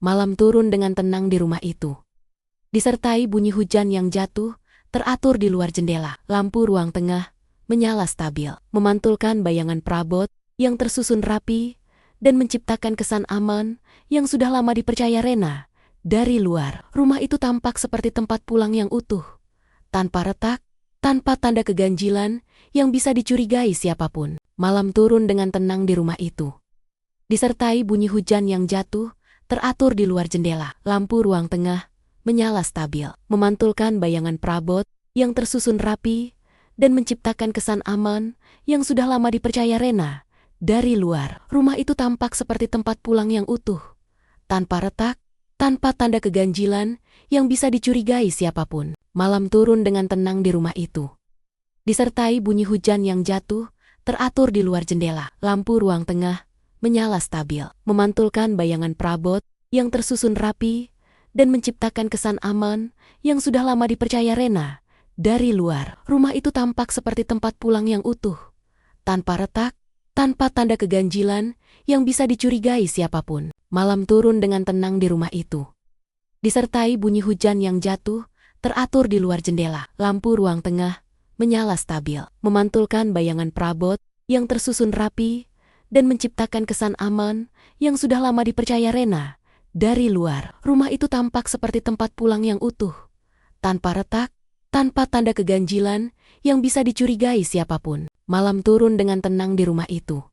Malam turun dengan tenang di rumah itu. Disertai bunyi hujan yang jatuh, teratur di luar jendela. Lampu ruang tengah menyala stabil, memantulkan bayangan perabot yang tersusun rapi dan menciptakan kesan aman yang sudah lama dipercaya Rena. Dari luar, rumah itu tampak seperti tempat pulang yang utuh, tanpa retak, tanpa tanda keganjilan yang bisa dicurigai siapapun. Malam turun dengan tenang di rumah itu. Disertai bunyi hujan yang jatuh, teratur di luar jendela. Lampu ruang tengah menyala stabil, memantulkan bayangan perabot yang tersusun rapi dan menciptakan kesan aman yang sudah lama dipercaya Rena. Dari luar, rumah itu tampak seperti tempat pulang yang utuh, tanpa retak, tanpa tanda keganjilan yang bisa dicurigai siapapun. Malam turun dengan tenang di rumah itu. Disertai bunyi hujan yang jatuh, teratur di luar jendela. Lampu ruang tengah menyala stabil, memantulkan bayangan perabot yang tersusun rapi dan menciptakan kesan aman yang sudah lama dipercaya Rena. Dari luar, rumah itu tampak seperti tempat pulang yang utuh, tanpa retak, tanpa tanda keganjilan yang bisa dicurigai siapapun. Malam turun dengan tenang di rumah itu. Disertai bunyi hujan yang jatuh, teratur di luar jendela. Lampu ruang tengah menyala stabil, memantulkan bayangan perabot yang tersusun rapi dan menciptakan kesan aman yang sudah lama dipercaya Rena. Dari luar, rumah itu tampak seperti tempat pulang yang utuh, tanpa retak, tanpa tanda keganjilan yang bisa dicurigai siapapun. Malam turun dengan tenang di rumah itu.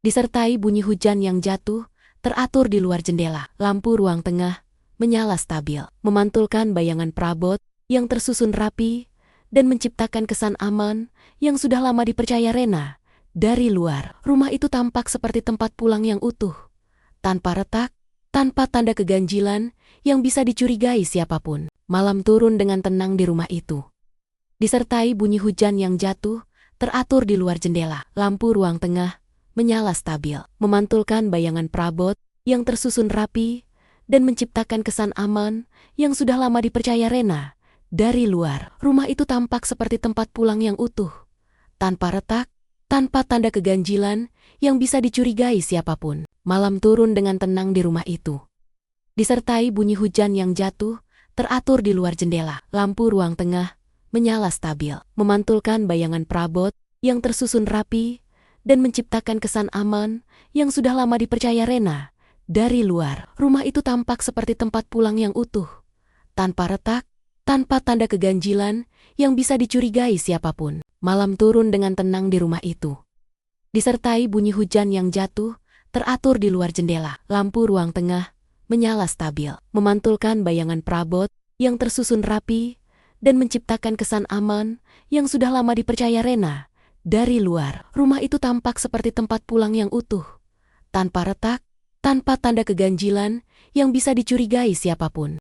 Disertai bunyi hujan yang jatuh, teratur di luar jendela. Lampu ruang tengah menyala stabil, memantulkan bayangan perabot yang tersusun rapi dan menciptakan kesan aman yang sudah lama dipercaya Rena. Dari luar, rumah itu tampak seperti tempat pulang yang utuh, tanpa retak, tanpa tanda keganjilan yang bisa dicurigai siapapun. Malam turun dengan tenang di rumah itu. Disertai bunyi hujan yang jatuh, teratur di luar jendela. Lampu ruang tengah menyala stabil, memantulkan bayangan perabot yang tersusun rapi dan menciptakan kesan aman yang sudah lama dipercaya Rena. Dari luar, rumah itu tampak seperti tempat pulang yang utuh, tanpa retak, tanpa tanda keganjilan yang bisa dicurigai siapapun. Malam turun dengan tenang di rumah itu. Disertai bunyi hujan yang jatuh, teratur di luar jendela. Lampu ruang tengah menyala stabil, memantulkan bayangan perabot yang tersusun rapi dan menciptakan kesan aman yang sudah lama dipercaya Rena. Dari luar, rumah itu tampak seperti tempat pulang yang utuh, tanpa retak, tanpa tanda keganjilan yang bisa dicurigai siapapun. Malam turun dengan tenang di rumah itu. Disertai bunyi hujan yang jatuh, teratur di luar jendela. Lampu ruang tengah menyala stabil, memantulkan bayangan perabot yang tersusun rapi dan menciptakan kesan aman yang sudah lama dipercaya Rena. Dari luar, rumah itu tampak seperti tempat pulang yang utuh, tanpa retak, tanpa tanda keganjilan yang bisa dicurigai siapapun.